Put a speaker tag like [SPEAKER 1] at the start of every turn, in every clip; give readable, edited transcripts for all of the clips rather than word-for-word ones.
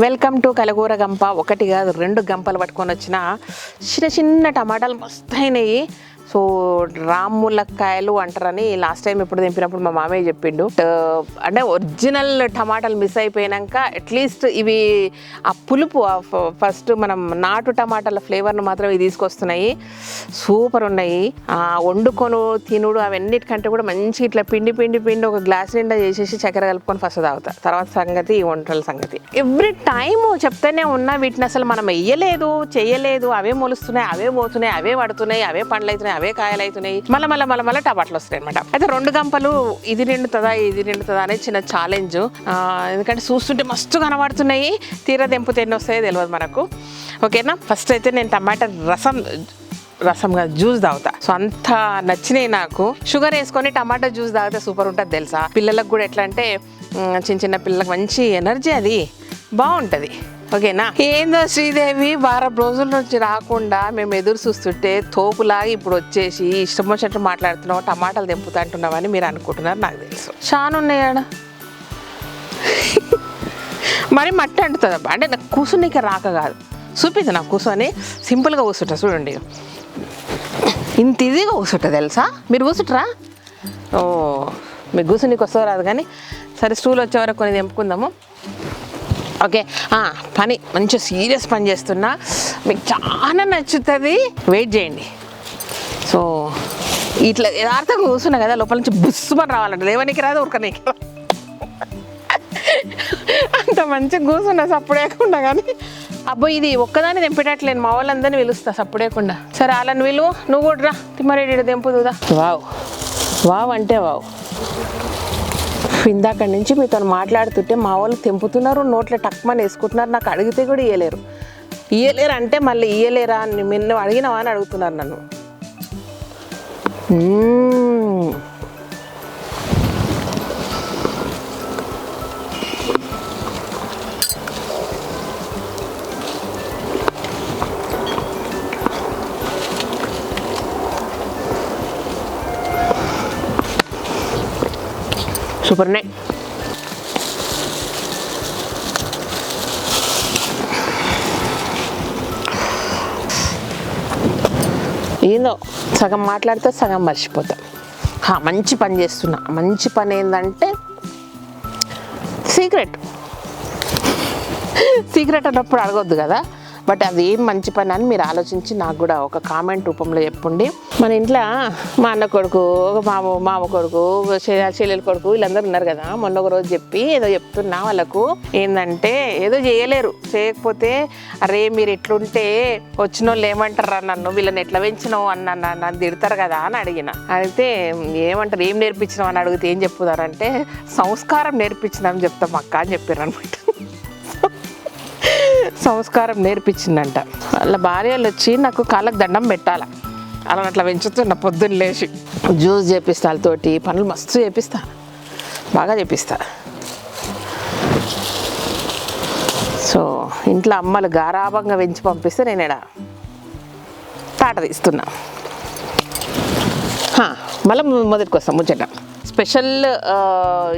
[SPEAKER 1] Welcome to కలగూర గంప. ఒకటి కాదు 2 గంపలు పట్టుకొని వచ్చిన చిన్న టమాటాలు మస్తు అయినాయి. సో రాములక్కాయలు అంటారని లాస్ట్ టైం ఎప్పుడు తెంపినప్పుడు మా మామయ్య చెప్పిండు. అంటే ఒరిజినల్ టమాటాలు మిస్ అయిపోయాక అట్లీస్ట్ ఇవి ఆ పులుపు ఫస్ట్ మనం నాటు టమాటాల ఫ్లేవర్ను మాత్రం ఇవి తీసుకొస్తున్నాయి. సూపర్ ఉన్నాయి. వండుకొని తినుడు అవన్నిటికంటే కూడా మంచి ఇట్లా పిండి ఒక గ్లాస్ నిండా చేసేసి చక్కెర కలుపుకొని ఫస్ట్ తాగుతా. తర్వాత సంగతి ఈ వంటల సంగతి. ఎవ్రీ టైము చెప్తూనే ఉన్నా వీటిని అసలు మనం వేయలేదు చేయలేదు, అవే మొలుస్తున్నాయి, అవే పోతున్నాయి, అవే పడుతున్నాయి, అవే పండ్లు అవుతున్నాయి, అవే కాయలు అవుతున్నాయి, మళ్ళీ టమాటాలు వస్తాయి అనమాట. అయితే 2 గంపలు ఇది నిండుతుందా అనేది చిన్న ఛాలెంజ్. ఎందుకంటే చూస్తుంటే మస్తు కనబడుతున్నాయి, తీరా తెంపుతే ఎన్ని వస్తాయో తెలియదు మనకు. ఓకేనా, ఫస్ట్ అయితే నేను టమాటా రసంగా జ్యూస్ తాగుతా. సో అంత నచ్చినాయి నాకు. షుగర్ వేసుకొని టమాటా జ్యూస్ తాగితే సూపర్ ఉంటుంది తెలుసా. పిల్లలకు కూడా ఎట్లా అంటే చిన్న పిల్లలకు మంచి ఎనర్జీ, అది బాగుంటుంది. ఓకేనా. ఏందో శ్రీదేవి వారం రోజుల నుంచి రాకుండా మేము ఎదురు చూస్తుంటే తోపులాగా ఇప్పుడు వచ్చేసి ఇష్టం వచ్చినట్టు మాట్లాడుతున్నావు, టమాటాలు తెంపుతా అంటున్నావని మీరు అనుకుంటున్నారు, నాకు తెలుసు. చాలా ఉన్నాయాడ మరి మట్టి అంటుతుందా అంటే నాకు కూర్చునికే రాక కాదు, చూపిద్దు నాకు కూర్చొని సింపుల్గా కూర్చుంటా. చూడండి ఇంత ఈజీగా కూర్చుంటా తెలుసా. మీరు కూర్చుంటారా? ఓ మీకు కూర్చునికి వస్తా రాదు కానీ సరే, స్టూల్ వచ్చే వరకు కొన్ని తెంపుకుందాము. ఓకే, పని మంచిగా సీరియస్ పని చేస్తున్నా, మీకు చాలా నచ్చుతుంది, వెయిట్ చేయండి. సో ఇట్లా యథార్థంగా కూర్చున్నా కదా, లోపల నుంచి బుస్సుమని రావాలంట, లేవనికి రాదు ఉరకనికి అంత మంచిగా కూర్చున్నా సప్పుడేయకుండా. కానీ అబ్బో ఇది ఒక్కదాన్ని తెంపేటట్లేను, మా వాళ్ళందరినీ పిలుస్తా సప్పుడేయకుండా. సరే వాళ్ళని విలువ, నువ్వు కూడా రా తిమ్మరెడ్డి తెంపుదుదా. వావ్ అంటే వావ్. ఇందాక నుంచి మీతో మాట్లాడుతుంటే మా వాళ్ళు తెంపుతున్నారు, నోట్లో టక్మని వేసుకుంటున్నారు. నాకు అడిగితే కూడా ఇయ్యలేరు అంటే మళ్ళీ ఇయ్యలేరా అని నిన్ను అడిగినావా అని అడుగుతున్నారు నన్ను. సూపర్ ఉన్నాయి. ఏందో సగం మాట్లాడితే సగం మర్చిపోతా. మంచి పని చేస్తున్నా. మంచి పని ఏంటంటే సీక్రెట్ అన్నప్పుడు అడగొద్దు కదా, బట్ అది ఏం మంచి పని అని మీరు ఆలోచించి నాకు కూడా ఒక కామెంట్ రూపంలో చెప్పండి. మన ఇంట్లో మా అన్న కొడుకు, మామ కొడుకు, చెల్లెల కొడుకు వీళ్ళందరూ ఉన్నారు కదా. మొన్న ఒక రోజు ఏదో చెప్తున్నా వాళ్ళకు, ఏంటంటే ఏదో చేయలేరు, చేయకపోతే అరే మీరు ఎట్లుంటే వచ్చిన వాళ్ళు ఏమంటారా నన్ను, వీళ్ళని ఎట్లా పెంచినావు అన్న నన్ను తిడతారు కదా అని అడిగితే ఏమంటారు, ఏం నేర్పించినావు అని అడిగితే ఏం చెప్పుతారంటే సంస్కారం నేర్పించినామని చెప్తాం అక్క అని చెప్పారు అనమాట. సంస్కారం నేర్పించిందంట. వాళ్ళ భార్యలు వచ్చి నాకు కాళ్ళకు దండం పెట్టాల, అలా అట్లా పెంచుతున్న పొద్దున్న లేచి జ్యూస్ చేపిస్తా, వాళ్ళతోటి పనులు మస్తు చేపిస్తా, బాగా చేపిస్తా. సో ఇంట్లో అమ్మలు గారాభంగా పెంచి పంపిస్తే నేను ఇక్కడ తాట తీస్తున్నా. మళ్ళీ మొదటికి వస్తాం ముచ్చట. స్పెషల్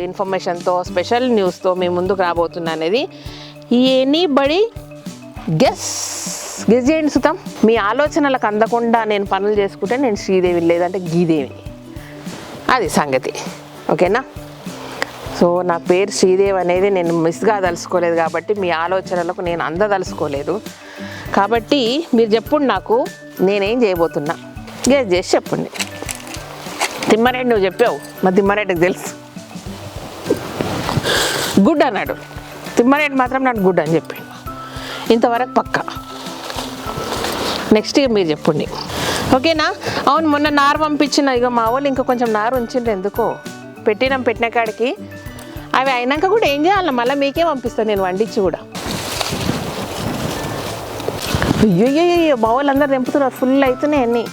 [SPEAKER 1] ఇన్ఫర్మేషన్తో, స్పెషల్ న్యూస్తో మీ ముందుకు రాబోతున్నా అనేది ఎనీబడి గెస్ చేయండి సుతం. మీ ఆలోచనలకు అందకుండా నేను పనులు చేసుకుంటే నేను శ్రీదేవి, లేదంటే గీదేవి, అది సంగతి. ఓకేనా. సో నా పేరు శ్రీదేవి అనేది నేను మిస్గా తలుసుకోలేదు కాబట్టి మీ ఆలోచనలకు నేను అందదలుసుకోలేదు కాబట్టి మీరు చెప్పండి నాకు నేనేం చేయబోతున్నా, గెస్ చేసి చెప్పండి. తిమ్మారెడ్డి నువ్వు చెప్పావు, మా తిమ్మారెడ్డికి తెలుసు గుడ్ అన్నాడు. తిమ్మారెడ్డి మాత్రం నాకు గుడ్ అని చెప్పిండు, ఇంతవరకు పక్క. నెక్స్ట్ మీరు చెప్పండి. ఓకేనా. అవును, మొన్న నారు పంపించిన, ఇక మా వాళ్ళు ఇంకా కొంచెం నారు ఉంచిండ్రు, ఎందుకో పెట్టిన కాడికి అవి అయినాక కూడా ఏం చేయాలి, మళ్ళీ మీకే పంపిస్తాను నేను వండించి కూడా. అయ్యో మా వాళ్ళు అందరు తెంపుతున్నారు, ఫుల్ అవుతున్నాయి అన్నీ,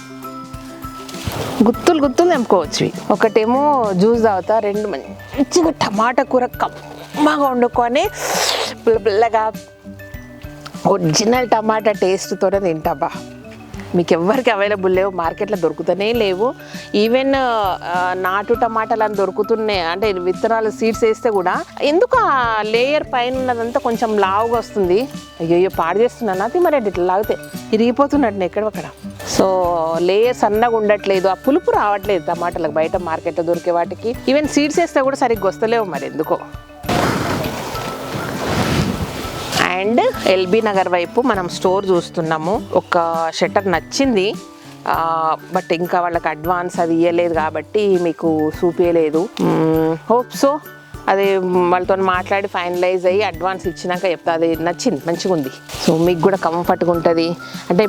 [SPEAKER 1] గుత్తులు తెంపుకోవచ్చు. ఒకటేమో జ్యూస్ తాగుతా, 2 మంచిగా టమాటా కూర కమ్మగా వండుకొని పిల్లగా ఒరిజినల్ టమాటా టేస్ట్తోనే తింటాబా. మీకు ఎవరికి అవైలబుల్ లేవు, మార్కెట్లో దొరుకుతూనే లేవు. ఈవెన్ నాటు టమాటాలు అని దొరుకుతున్నాయి, అంటే విత్తనాలు సీడ్స్ వేస్తే కూడా ఎందుకు ఆ లేయర్ పైన ఉన్నదంతా కొంచెం లావుగా వస్తుంది. అయ్యో పాడు చేస్తున్నాను అది, మరి ఇట్లా లాగితే ఇరిగిపోతున్నట్టు ఎక్కడక్కడ. సో లేయర్ సన్నగా ఉండట్లేదు, ఆ పులుపు రావట్లేదు టమాటాలకు బయట మార్కెట్లో దొరికే వాటికి. ఈవెన్ సీడ్స్ వేస్తే కూడా సరిగ్గా వస్తలేవు మరి ఎందుకో. అండ్ ఎల్బీ నగర్ వైపు మనం స్టోర్ చూస్తున్నాము. ఒక షట్టర్ నచ్చింది, బట్ ఇంకా వాళ్ళకి అడ్వాన్స్ అది ఇవ్వలేదు కాబట్టి మీకు చూపించలేదు. హోప్ సో అది వాళ్ళతో మాట్లాడి ఫైనలైజ్ అయ్యి అడ్వాన్స్ ఇచ్చినాక చెప్తా. అది నచ్చింది, మంచిగా ఉంది. సో మీకు కూడా కంఫర్ట్గా ఉంటుంది, అంటే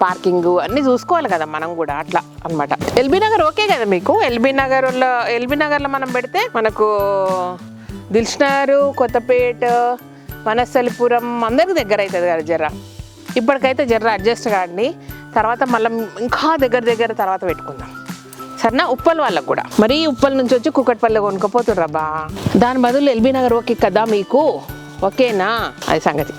[SPEAKER 1] పార్కింగ్ అన్నీ చూసుకోవాలి కదా మనం కూడా, అట్లా అనమాట. ఎల్బీ నగర్ ఓకే కదా మీకు? ఎల్బీ నగర్లో మనం పెడితే మనకు దిల్షుఖ్నగర్, కొత్తపేట, వనస్థలిపురం అందరికి దగ్గర అవుతుంది కదా జర్ర. ఇప్పటికైతే జర్ర అడ్జస్ట్ కాండి, తర్వాత మళ్ళీ ఇంకా దగ్గర తర్వాత పెట్టుకుందాం సరేనా. ఉప్పల్ వాళ్ళకు కూడా మరి ఉప్పల్ నుంచి వచ్చి కుకట్పల్లి కొనుక్కపోతుర్రబ్బా, దాని బదులు ఎల్బీ నగర్ ఓకే కదా మీకు? ఓకేనా అది సంగతి.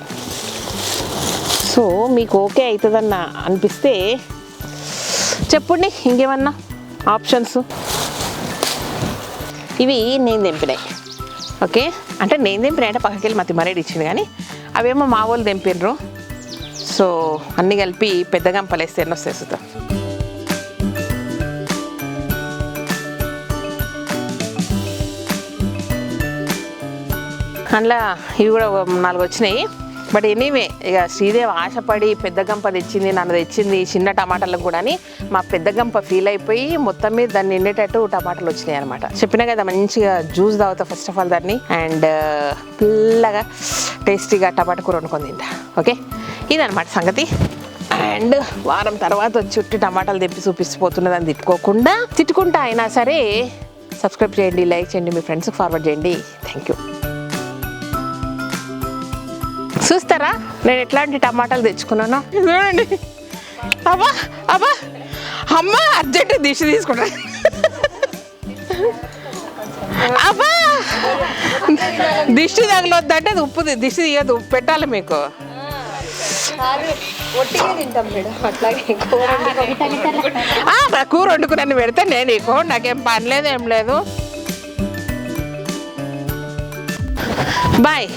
[SPEAKER 1] సో మీకు ఓకే అవుతుందన్న అనిపిస్తే చెప్పండి, ఇంకేమన్నా ఆప్షన్స్. ఇవి నేను తెంపినాయి, ఓకే. అంటే నేను తెంపినాయి అంటే పక్కకి వెళ్ళి మతి మరేడు ఇచ్చింది, కానీ అవేమో మా వాళ్ళు తెంపినరు. సో అన్నీ కలిపి పెద్ద గంపలు వేస్తే ఎన్ని వస్తాయి చూద్దాం. అందులో ఇవి కూడా 4 వచ్చినాయి. బట్ ఎనీవే ఇక శ్రీదేవి ఆశపడి పెద్ద గంప తెచ్చింది, నన్ను తెచ్చింది చిన్న టమాటాలకు కూడా అని మా పెద్ద గంప ఫీల్ అయిపోయి మొత్తం మీద దాన్ని నిండేటట్టు టమాటాలు వచ్చినాయి అనమాట. చెప్పినా కదా మంచిగా జ్యూస్ తాగుతా ఫస్ట్ ఆఫ్ ఆల్ దాన్ని, అండ్ పిల్లగా టేస్టీగా టమాటా కూర వండుకొని తింటా. ఓకే, ఇదనమాట సంగతి. అండ్ వారం తర్వాత వచ్చి టమాటాలు తెప్పి చూపిస్తుపోతున్నది అని తిట్టుకుంటా అయినా సరే సబ్స్క్రైబ్ చేయండి, లైక్ చేయండి, మీ ఫ్రెండ్స్కి ఫార్వర్డ్ చేయండి. Thank you. చూస్తారా నేను ఎట్లాంటి టమాటాలు తెచ్చుకున్నాను చూడండి. అబ్బా అమ్మ అర్జెంట్ దిష్టి తీసుకుంటా. అబ్బా దిష్టి తగలొద్దంటే అది ఉప్పు దిష్టి తీయదు, ఉప్పు పెట్టాలి మీకు. కూర వండుకుని పెడితే నేను ఎక్కువ నాకేం పని లేదు, ఏం లేదు. బాయ్.